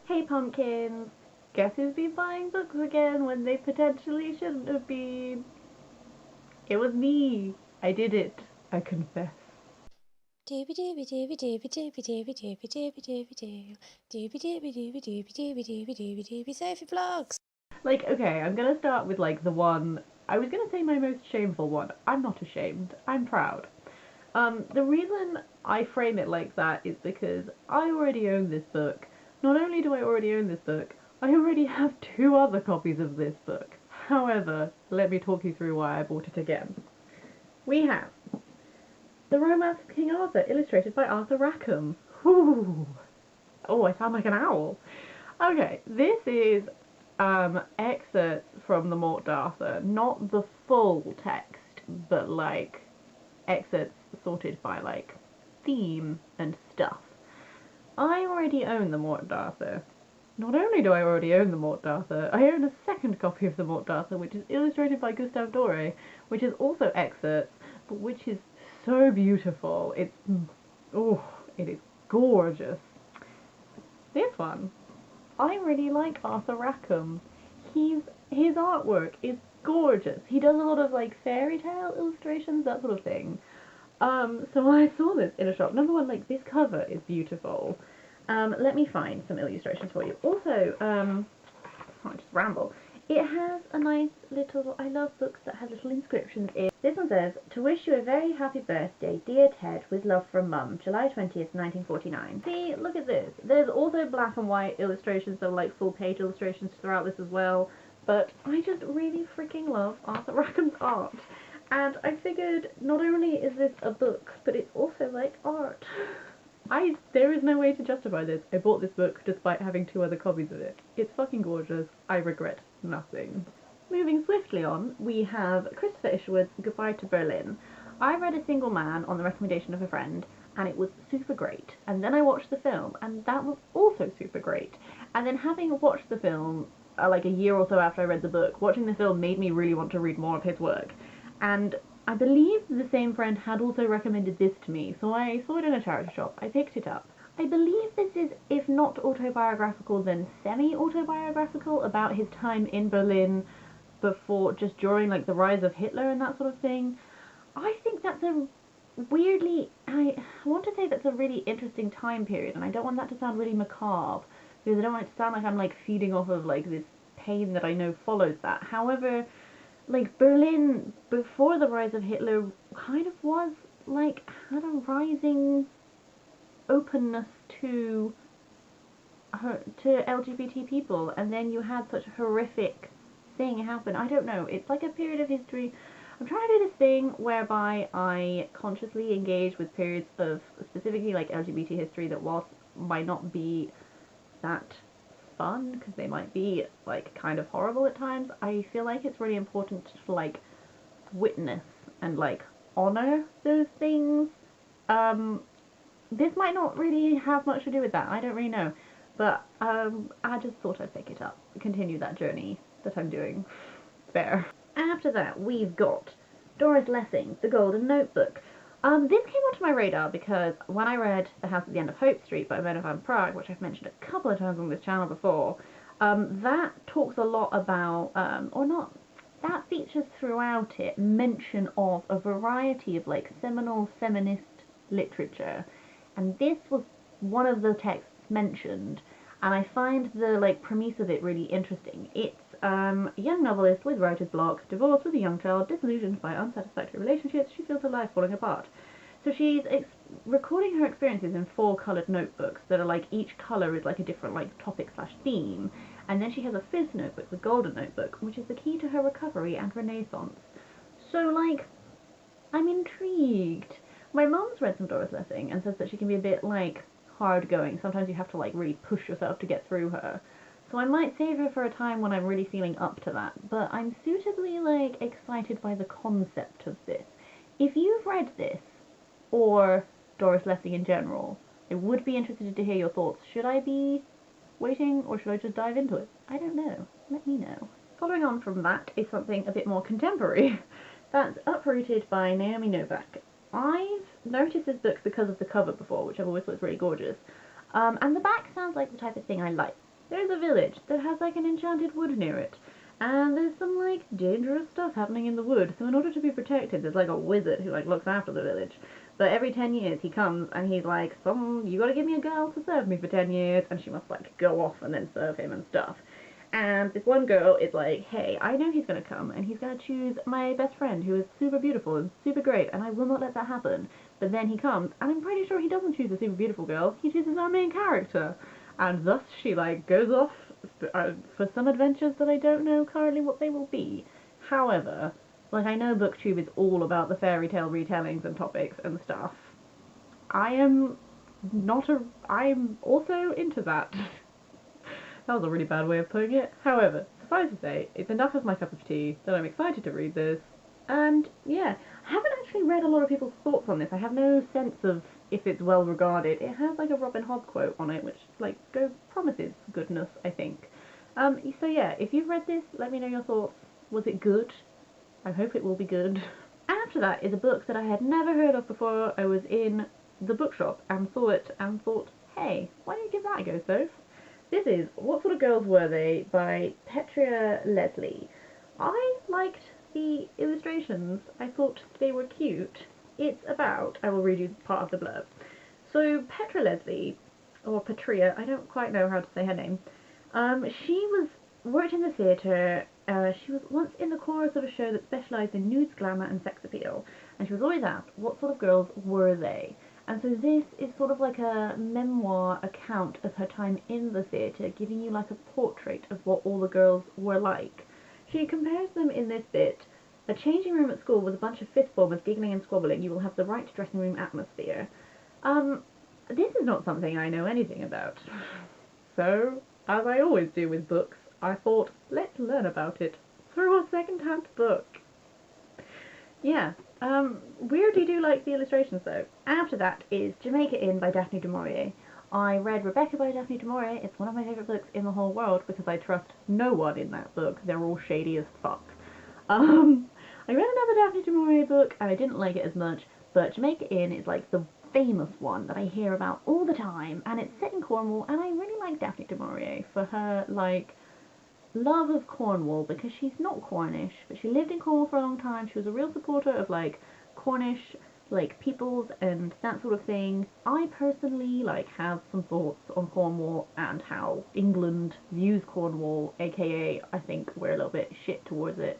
Hey pumpkins, guess who's been buying books again when they potentially shouldn't have been? It was me. I did it. I confess. Doobie doobie doobie doobie doobie doobie doobie doobie doobie doobie doobie doobie doobie doobie doobie doobie doobie Sophie Vlogs. Okay, I'm gonna start with the one, I was gonna say my most shameful one. I'm not ashamed. I'm proud. The reason I frame it like that is because I already own this book. Not only do I already own this book, I already have two other copies of this book. However, let me talk you through why I bought it again. We have The Romance of King Arthur, illustrated by Arthur Rackham. Whew. Oh, I sound like an owl. Okay, this is excerpts from the Morte d'Arthur, not the full text, but like excerpts sorted by like theme and stuff. I already own the Morte d'Arthur. Not only do I already own the Morte d'Arthur, I own a second copy of the Morte d'Arthur, which is illustrated by Gustave Doré, which is also excerpts, but which is so beautiful. It is gorgeous. This one, I really like Arthur Rackham. His artwork is gorgeous. He does a lot of like fairy tale illustrations, that sort of thing. So I saw this in a shop. Number one, like this cover is beautiful. Let me find some illustrations for you. Also, I just ramble. It has a nice little, I love books that have little inscriptions in. This one says, "To wish you a very happy birthday, dear Ted, with love from Mum, July 20th, 1949. See, look at this. There's also black and white illustrations, so like full page illustrations throughout this as well. But I just really freaking love Arthur Rackham's art. And I figured not only is this a book, but it's also like art. There is no way to justify this. I bought this book despite having two other copies of it. It's fucking gorgeous. I regret nothing. Moving swiftly on, we have Christopher Isherwood's Goodbye to Berlin. I read A Single Man on the recommendation of a friend, and it was super great. And then I watched the film, and that was also super great. And then having watched the film, like a year or so after I read the book, watching the film made me really want to read more of his work. And I believe the same friend had also recommended this to me, so I saw it in a charity shop. I picked it up. I believe this is, if not autobiographical, then semi-autobiographical about his time in Berlin just during like the rise of Hitler and that sort of thing. I think that's I want to say that's a really interesting time period, and I don't want that to sound really macabre, because I don't want it to sound like I'm like feeding off of like this pain that I know follows that. However, like Berlin before the rise of Hitler kind of was like had a rising openness to LGBT people, and then you had such a horrific thing happen. I don't know. It's like a period of history. I'm trying to do this thing whereby I consciously engage with periods of specifically like LGBT history that whilst might not be that fun because they might be like kind of horrible at times, I feel like it's really important to like witness and like honor those things. This might not really have much to do with that. I don't really know, but I just thought I'd pick it up, continue that journey that I'm doing. There. After that, we've got Doris Lessing's The Golden Notebook. This came onto my radar because when I read The House at the End of Hope Street by Mona van Praag, which I've mentioned a couple of times on this channel before, that talks a lot about, that features throughout it mention of a variety of like seminal feminist literature, and this was one of the texts mentioned, and I find the like premise of it really interesting. It's a young novelist with writer's block, divorced with a young child, disillusioned by unsatisfactory relationships, she feels her life falling apart. So she's recording her experiences in 4 coloured notebooks that are like, each colour is like a different like topic slash theme, and then she has a 5th notebook, the Golden Notebook, which is the key to her recovery and renaissance. So like, I'm intrigued. My mom's read some Doris Lessing and says that she can be a bit like hard going. Sometimes you have to like really push yourself to get through her. So I might save her for a time when I'm really feeling up to that, but I'm suitably like excited by the concept of this. If you've read this, or Doris Lessing in general, I would be interested to hear your thoughts. Should I be waiting, or should I just dive into it? I don't know. Let me know. Following on from that is something a bit more contemporary. That's Uprooted by Naomi Novak. I've noticed this book because of the cover before, which I've always thought is really gorgeous. And the back sounds like the type of thing I like. there's a village that has like an enchanted wood near it. And there's some like dangerous stuff happening in the wood, so in order to be protected, there's like a wizard who like looks after the village. But every 10 years he comes and he's like, you gotta give me a girl to serve me for 10 years, and she must like go off and then serve him and stuff. And this one girl is like, hey, I know he's gonna come and he's gonna choose my best friend who is super beautiful and super great, and I will not let that happen. But then he comes, and I'm pretty sure he doesn't choose a super beautiful girl, he chooses our main character. And thus she like goes off for some adventures that I don't know currently what they will be. However, like, I know BookTube is all about the fairy tale retellings and topics and stuff. I'm also into that. That was a really bad way of putting it. However, suffice to say, it's enough of my cup of tea that I'm excited to read this. And yeah, I haven't actually read a lot of people's thoughts on this. I have no sense of if it's well regarded. It has like a Robin Hobb quote on it, which like promises goodness, I think. So yeah, if you've read this, let me know your thoughts. Was it good? I hope it will be good. After that is a book that I had never heard of before. I was in the bookshop and saw it and thought, hey, why don't you give that a go, Soph? This is What Sort of Girls Were They by Petra Leslie. I liked the illustrations. I thought they were cute. It's about, I will read you part of the blurb. So Petra Leslie, or Petria, I don't quite know how to say her name, she worked in the theatre. She was once in the chorus of a show that specialised in nudes, glamour and sex appeal, and she was always asked, what sort of girls were they? And so this is sort of like a memoir account of her time in the theatre, giving you like a portrait of what all the girls were like. She compares them in this bit. A changing room at school with a bunch of fifth formers giggling and squabbling, you will have the right dressing room atmosphere. This is not something I know anything about. So, as I always do with books, I thought, let's learn about it through a second-hand book. Yeah, weirdly do like the illustrations though. After that is Jamaica Inn by Daphne du Maurier. I read Rebecca by Daphne du Maurier. It's one of my favourite books in the whole world because I trust no one in that book. They're all shady as fuck. I read another Daphne du Maurier book and I didn't like it as much, but Jamaica Inn is like the famous one that I hear about all the time, and it's set in Cornwall, and I really like Daphne du Maurier for her like love of Cornwall, because she's not Cornish, but she lived in Cornwall for a long time. She was a real supporter of like Cornish like peoples and that sort of thing. I personally like have some thoughts on Cornwall and how England views Cornwall, aka I think we're a little bit shit towards it.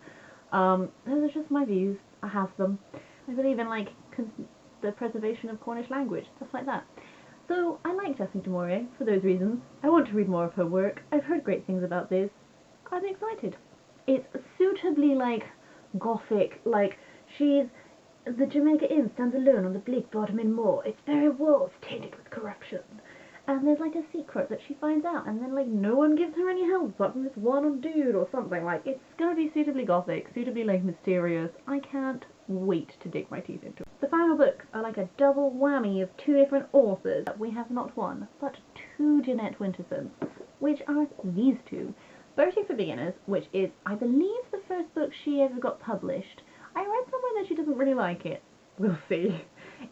Those are just my views. I have them. I believe in like the preservation of Cornish language, stuff like that. So I like Daphne du Maurier for those reasons. I want to read more of her work. I've heard great things about this. I'm excited. It's suitably like gothic, like the Jamaica Inn stands alone on the bleak bottom in moor. Its very walls tainted with corruption. And there's like a secret that she finds out, and then like no one gives her any help apart from this one dude or something. Like, it's gonna be suitably gothic, suitably like mysterious. I can't wait to dig my teeth into it. The final books are like a double whammy of two different authors. We have not one, but two Jeanette Wintersons, which are these two. Bertie for Beginners, which is, I believe, the first book she ever got published. I read somewhere that she doesn't really like it. We'll see.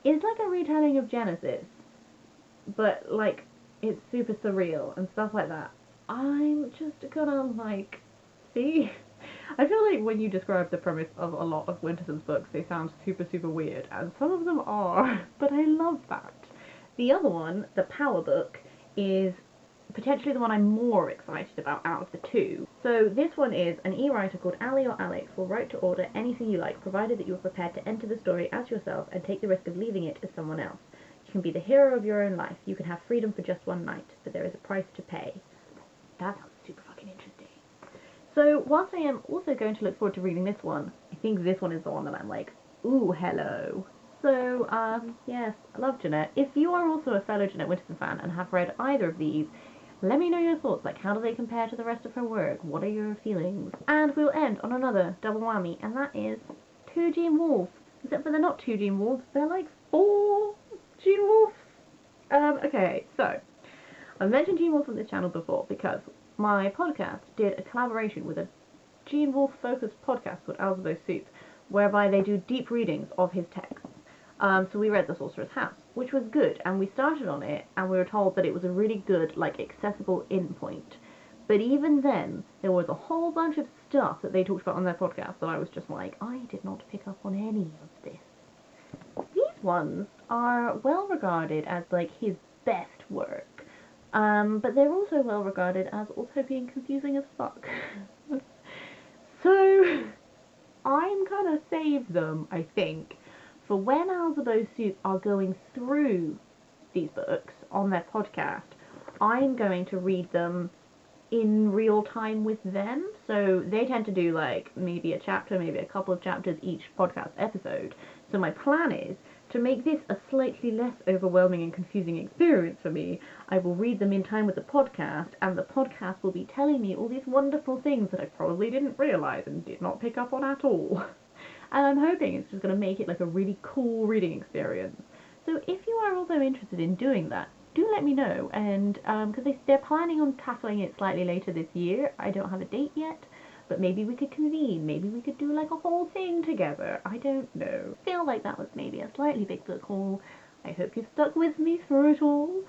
It's like a retelling of Genesis, but like it's super surreal and stuff like that. I'm just gonna like see. I feel like when you describe the premise of a lot of Winterson's books, they sound super weird, and some of them are, but I love that. The other one, the Power book, is potentially the one I'm more excited about out of the two. So this one is an e-writer called Ali or Alex will write to order anything you like, provided that you are prepared to enter the story as yourself and take the risk of leaving it as someone else. You can be the hero of your own life. You can have freedom for just one night, but there is a price to pay. That sounds super fucking interesting. So whilst I am also going to look forward to reading this one, I think this one is the one that I'm like, ooh, hello. So, yes, I love Jeanette. If you are also a fellow Jeanette Winterson fan and have read either of these, let me know your thoughts, like how do they compare to the rest of her work? What are your feelings? And we'll end on another double whammy, and that is 2 Gene Wolves. Except for they're not 2 Gene Wolves, they're like 4 Gene Wolves. Okay, so I've mentioned Gene Wolfe on this channel before because my podcast did a collaboration with a Gene Wolfe focused podcast called Alzabo Suits, whereby they do deep readings of his texts. So we read The Sorcerer's House, which was good, and we started on it, and we were told that it was a really good, like, accessible in point. But even then, there was a whole bunch of stuff that they talked about on their podcast that I was just like, I did not pick up on any of this. These ones are well regarded as like his best work, but they're also well regarded as also being confusing as fuck. So I'm gonna save them, I think, for when Alzabo Soup are going through these books on their podcast. I'm going to read them in real time with them. So they tend to do like maybe a chapter, maybe a couple of chapters each podcast episode. So my plan is to make this a slightly less overwhelming and confusing experience for me. I will read them in time with the podcast, and the podcast will be telling me all these wonderful things that I probably didn't realise and did not pick up on at all. And I'm hoping it's just going to make it like a really cool reading experience. So if you are also interested in doing that, do let me know, and because they're planning on tackling it slightly later this year. I don't have a date yet, but maybe we could convene, maybe we could do like a whole thing together. I don't know. I feel like that was maybe a slightly big book haul. I hope you've stuck with me through it all.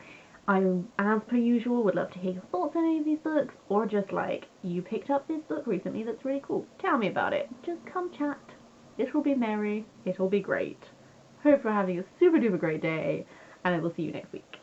I, as per usual, would love to hear your thoughts on any of these books, or just like, you picked up this book recently that's really cool. Tell me about it. Just come chat. It'll be merry. It'll be great. Hope you're having a super duper great day, and I will see you next week.